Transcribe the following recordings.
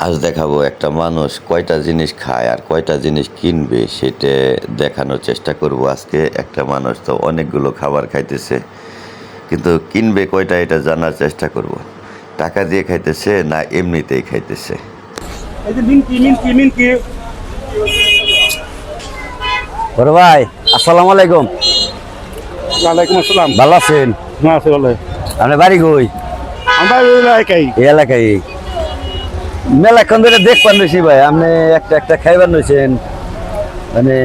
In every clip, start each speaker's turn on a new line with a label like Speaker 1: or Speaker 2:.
Speaker 1: আজ দেখাবো একটা মানুষ কয়টা জিনিস খায় আর কয়টা জিনিস কিনবে সেটা দেখানোর চেষ্টা করব আজকে। একটা মানুষ তো অনেকগুলো খাবার খাইতেছে, কিন্তু কিনবে কয়টা এটা জানার চেষ্টা করব। টাকা দিয়ে খাইতেছে না এমনিতেই খাইতেছে।
Speaker 2: বড় ভাই আসসালামু আলাইকুম।
Speaker 3: ওয়ালাইকুম আসসালাম।
Speaker 2: ভালো আছেন?
Speaker 3: না আছে ভালো।
Speaker 2: আপনার বাড়ি কই?
Speaker 3: আমরা এলাকায়
Speaker 2: এই এলাকায় মেলাক্ষণ ধরে দেখবার নইছি ভাই, আপনি একটা একটা খাইবার নইছেন। মানে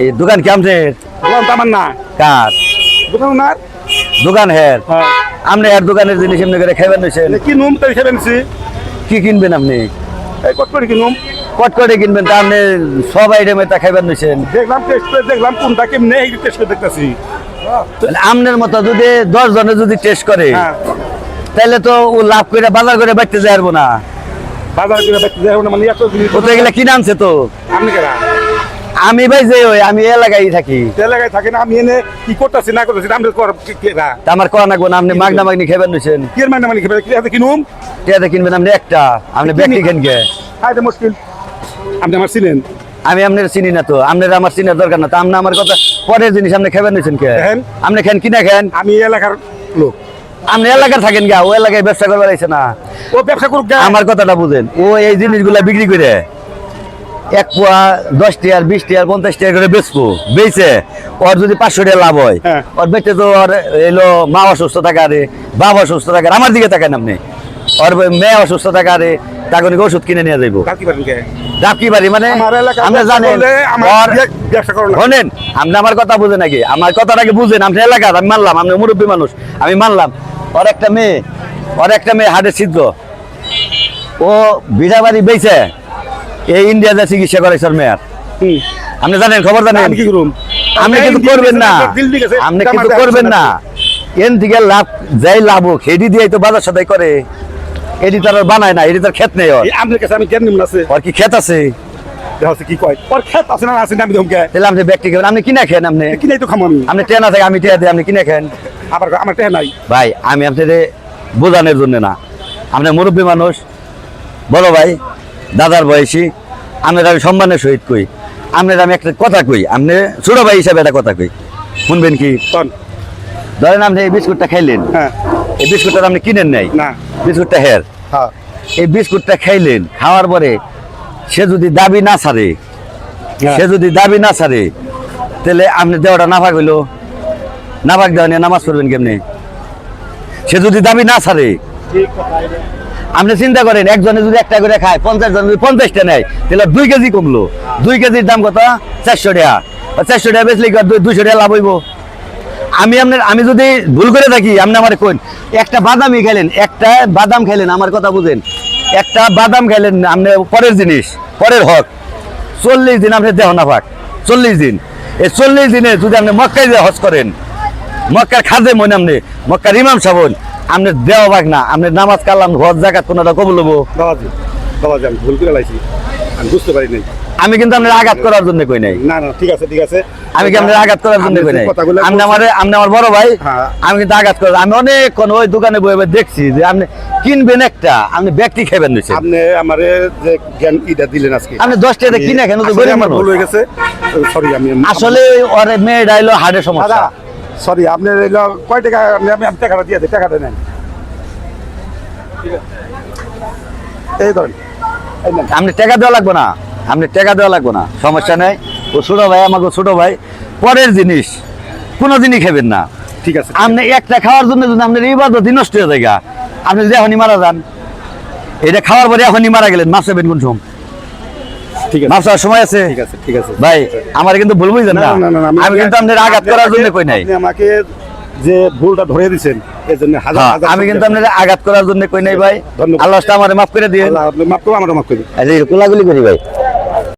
Speaker 2: এই দোকান কি আপনার?
Speaker 3: দোকান তো আমার না।
Speaker 2: কার
Speaker 3: দোকান না?
Speaker 2: দোকান হের?
Speaker 3: হ্যাঁ।
Speaker 2: আপনি আর দোকানের জিনিস এমনি করে খাইবার নইছেন?
Speaker 3: কি নুম তাই খেয়ে নিছি।
Speaker 2: কি কিনবেন আপনি?
Speaker 3: এই কত করে কি নুম?
Speaker 2: কট করে কিনবেন? তা আপনি সব আইটেমে তা খাইবার নইছেন।
Speaker 3: দেখলাম টেস্ট করে দেখলাম কোনটা কেমনে এই টেস্ট করে দেখতেছি।
Speaker 2: আপনার মতো যদি 10 জনে যদি টেস্ট করে
Speaker 3: হ্যাঁ।
Speaker 2: তাহলে তো ও লাভ করে বাজার করে বাড়তে যাইবো না।
Speaker 3: বাজার করে দেখতে যাই না, মানে এত জিনিস
Speaker 2: ও তো এগুলা কিনে আনছে তো।
Speaker 3: আপনি কেনা
Speaker 2: আমি ভাই যে ওই আমি এলাকায় থাকি,
Speaker 3: এলাকায় থাকেন, আমি এনে কি করতেছি না করতেছি আপনি কর কেনা
Speaker 2: তা আমার করা নাগবো না। আপনি মাগনা মাগনি খাইবার নইছেন,
Speaker 3: কি মানে মানে কি নুম?
Speaker 2: টিয়াতে কিনবেন আপনি একটা, আপনি ব্যক্তি কেন গে?
Speaker 3: এটা মুশকিল। আপনি আমার চিনেন?
Speaker 2: আমি আপনার চিনি না তো, আপনার আমার চিনার দরকার না। তা আপনি আমার কথা পরের জিনিস আপনি খাইবার নইছেন কে?
Speaker 3: দেখেন।
Speaker 2: আপনি খান কিনা খান?
Speaker 3: আমি এলাকার লোক।
Speaker 2: আপনি এলাকায় থাকেন গা, ও এলাকায় ব্যবসা করবার আইছে না।
Speaker 3: ও ব্যবসা করুক গা।
Speaker 2: আমার কথাটা বুঝেন, ও এই জিনিসগুলা বিক্রি করে 1 পোয়া 10 টাকা 20 টাকা 50 টাকা করে বেচবো, বেচে ওর যদি 500 টাকা লাভ হয়,
Speaker 3: হ্যাঁ।
Speaker 2: ওর বেচে তো ওর এলো মা অসুস্থ থাকা রে, বাবা অসুস্থ থাকা, আমার দিকে তাকান আপনি। ওর মেয়ে অসুস্থ থাকা রে, তাকে ওষুধ কিনে নিয়ে যাইবো।
Speaker 3: কার কি পারেন কে?
Speaker 2: ডাব কি বাড়ি মানে
Speaker 3: আমার এলাকায়
Speaker 2: আপনি জানেন?
Speaker 3: আমার
Speaker 2: ওর
Speaker 3: ব্যবসা করো না।
Speaker 2: শোনেন, আপনি আমার কথা বুঝেন নাকি? আমার কথাটাকে বুঝেন। আপনি এলাকার, আমি মানলাম আপনি মুরব্বী মানুষ, আমি মানলাম। ওর একটা মেয়ে হাড়ের ছিদ্র, ও বিড়া বাড়ি বেচে এই ইন্ডিয়াতে চিকিৎসা করাইছে ওর মেয়ের। আপনি জানেন, খবর জানেন?
Speaker 3: আমি কি করুম?
Speaker 2: আপনি কিন্তু করবেন না, আপনি কিন্তু করবেন না। এন থেকে লাভ যাই লাভ হোক সেটি দিয়ে তো বাজার সদাই করে। এটি তার বানায় না, এটি তার ক্ষেত নেই। ওর
Speaker 3: আপনার কাছে আমি কেন নিমন আছে?
Speaker 2: ওর কি ক্ষেত আছে?
Speaker 3: দেখো কি কয় ওর ক্ষেত আছে না আছে না আমি ধমকে
Speaker 2: তাহলে আপনি ব্যক্তি খাবেন, আপনি কিনা খেন? আপনি
Speaker 3: কিনাই তো খাম আমি।
Speaker 2: আপনি টেনা থাকে, আমি টেয়া দিই, আপনি কিনে খেন।
Speaker 3: আবার আমার টেহা নাই।
Speaker 2: ভাই আমি আপনাদের বোঝানোর জন্য না, আপনি মুরব্বী মানুষ, বড় ভাই, দাদার বয়সী, আপনার আমি সম্মানের সহিত কই। আপনার আমি একটা কথা কই, আপনি ছোট ভাই হিসাবে একটা কথা কই, শুনবেন কি?
Speaker 3: তন
Speaker 2: ধরেন আপনি এই বিস্কুটটা খাইলেন,
Speaker 3: হ্যাঁ
Speaker 2: এই বিস্কুটটা আপনি কিনেন নাই,
Speaker 3: না
Speaker 2: বিস্কুটটা হের,
Speaker 3: হ্যাঁ
Speaker 2: এই বিস্কুটটা খাইলেন, খাওয়ার পরে সে যদি দাবি না ছাড়ে, তাহলে আপনি দেওয়াটা নাফাক হইলো। নাফাক দেওয়া নিয়ে নামাজ পড়বেন কেমনি? সে যদি দাবি না ছাড়ে,
Speaker 3: ঠিক কথা।
Speaker 2: আপনি চিন্তা করেন, একজনে যদি একটা করে খায়, 50 জন যদি 50টা নেয়, তাহলে 2 কেজি কমলো। 2 কেজির দাম কত? 400 টাকা। 400 টাকা বেচলে 200 টাকা লাভ হইব। আমি যদি ভুল করে থাকি, আপনি আমার কোন একটা বাদামই খাইলেন, একটা বাদাম খাইলেন, আমার কথা বুঝেন, একটা বাদাম খাইলেন, আপনি পরের জিনিস, পরের হক। 40 দিন আপনি দেহ না পাক, 40 দিন। এই 40 দিনে যদি আপনি মক্কায় যে হজ করেন, মক্কার খাজে মনে, আপনি মক্কার ইমাম সাহেব, আপনি দেওয়া ভাগ না, আপনি নামাজ কালাম হজ জাকাত কোনটা কবুল হবো?
Speaker 3: বাবাজি আমি ভুল করে লাইছি, আমি বুঝতে পারি নাই।
Speaker 2: আমি কিন্তু আপনার আঘাত করার জন্য কই নাই।
Speaker 3: না না ঠিক আছে ঠিক আছে।
Speaker 2: আমি কি আপনার আঘাত করার জন্য কই নাই? আপনি আমার বড় ভাই,
Speaker 3: হ্যাঁ।
Speaker 2: আমি কিন্তু আঘাত করার, আমি অনেকক্ষণ ওই দোকানে বসে দেখছি যে আপনি কিনবেন একটা, আপনি ব্যক্তি খাইবেন নিছেন।
Speaker 3: আপনি আমারে যে জ্ঞান ইটা দিলেন আজকে,
Speaker 2: আপনি 10 টাকা কিনে কেন? তো গরিব মানুষ।
Speaker 3: ভুল হয়ে গেছে, সরি। আমি
Speaker 2: আসলে ওরে মেয়ে ডাইলো হার্টের সমস্যা।
Speaker 3: সরি। আপনি এলো কয় টাকা? আমি টাকাটা দিয়ে দিই, টাকাটা নেন। এই ধরেন, এই নেন।
Speaker 2: আপনি টাকা দেওয়া লাগবে না, আপনি টাকা দেওয়া লাগবে না, সমস্যা নাই। ও ছোট ভাই, আমাকে ছোট ভাই, পরের জিনিস কোনো দিনই খাবেন না।
Speaker 3: ঠিক আছে।
Speaker 2: আপনি একটা খাওয়ার জন্য যদি আপনার ইবাদতই নষ্ট হয়ে যায়, আপনি যদি এখনই মারা যান, এটা খাওয়ার পরে এখনই মারা গেলেন, মাছ খাবেন কোন সময়?
Speaker 3: ঠিক আছে,
Speaker 2: মাছ খাওয়ার সময় আছে?
Speaker 3: ঠিক আছে, ঠিক আছে
Speaker 2: ভাই, আমার কিন্তু ভুল বুঝছেন না। আমি কিন্তু আপনার আঘাত করার জন্য কই নাই।
Speaker 3: আপনি আমাকে যে ভুলটা ধরে দিয়েছেন এর জন্য হাজার
Speaker 2: হ্যাঁ,
Speaker 3: হাজার
Speaker 2: আমি কিন্তু আপনার আঘাত করার জন্য কই নাই ভাই।
Speaker 3: ধন্যবাদ।
Speaker 2: আল্লাহ আমার মাফ করে দিয়ে,
Speaker 3: আল্লাহ আপনি মাফ করুন, আমারও মাফ করুন।
Speaker 2: কোলাগুলি করি ভাই।